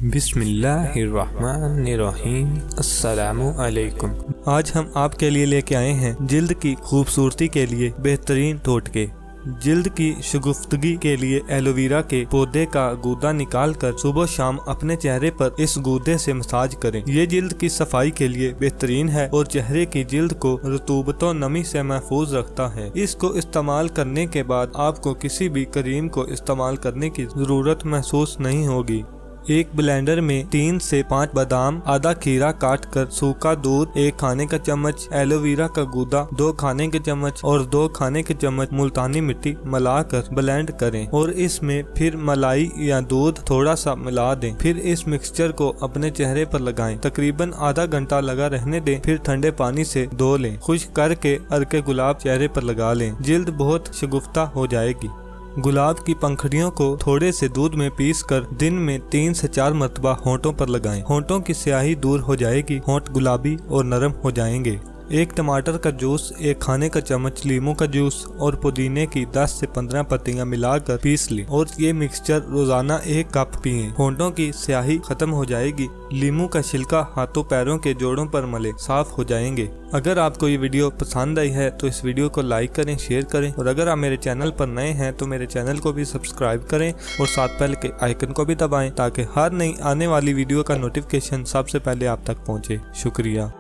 बिस्मिल्लाहिर्रहमानिर्रहीम। अस्सलामु अलैकुम। आज हम आपके लिए लेके आए हैं जिल्द की खूबसूरती के लिए बेहतरीन टोटके। जिल्द की शगुफ्तगी के लिए एलोवेरा के पौधे का गूदा निकालकर सुबह शाम अपने चेहरे पर इस गूदे से मसाज करें। ये जिल्द की सफाई के लिए बेहतरीन है और चेहरे की जिल्द को रतूबत और नमी से महफूज रखता है। इसको इस्तेमाल करने के बाद आपको किसी भी क्रीम को इस्तेमाल करने की जरूरत महसूस नहीं होगी। एक ब्लेंडर में 3 से 5 बादाम, आधा खीरा काट कर, सूखा दूध 1 खाने का चम्मच, एलोवेरा का गूदा 2 खाने के चम्मच और 2 खाने के चम्मच मुल्तानी मिट्टी मिलाकर ब्लेंड करें और इसमें फिर मलाई या दूध थोड़ा सा मिला दें। फिर इस मिक्सचर को अपने चेहरे पर लगाएं। तकरीबन आधा घंटा लगा रहने दें। फिर ठंडे पानी से धो लें। खुश्क करके अर्के गुलाब चेहरे पर लगा लें। जिल्द बहुत शगुफ्ता हो जाएगी। गुलाब की पंखुड़ियों को थोड़े से दूध में पीसकर दिन में 3 से 4 मरतबा होंठों पर लगाएं। होंठों की स्याही दूर हो जाएगी। होंठ गुलाबी और नरम हो जाएंगे। 1 टमाटर का जूस, 1 खाने का चम्मच लीमू का जूस और पुदीने की 10 से 15 पत्तियां मिलाकर पीस लें और ये मिक्सचर रोजाना 1 कप पिएं। होंठों की स्याही खत्म हो जाएगी। लीमू का छिलका हाथों पैरों के जोड़ों पर मले, साफ हो जाएंगे। अगर आपको ये वीडियो पसंद आई है तो इस वीडियो को लाइक करें, शेयर करें और अगर आप मेरे चैनल पर नए हैं तो मेरे चैनल को भी सब्सक्राइब करें और साथ बेल के आइकन को भी दबाएं ताकि हर नई आने वाली वीडियो का नोटिफिकेशन सबसे पहले आप तक पहुंचे। शुक्रिया।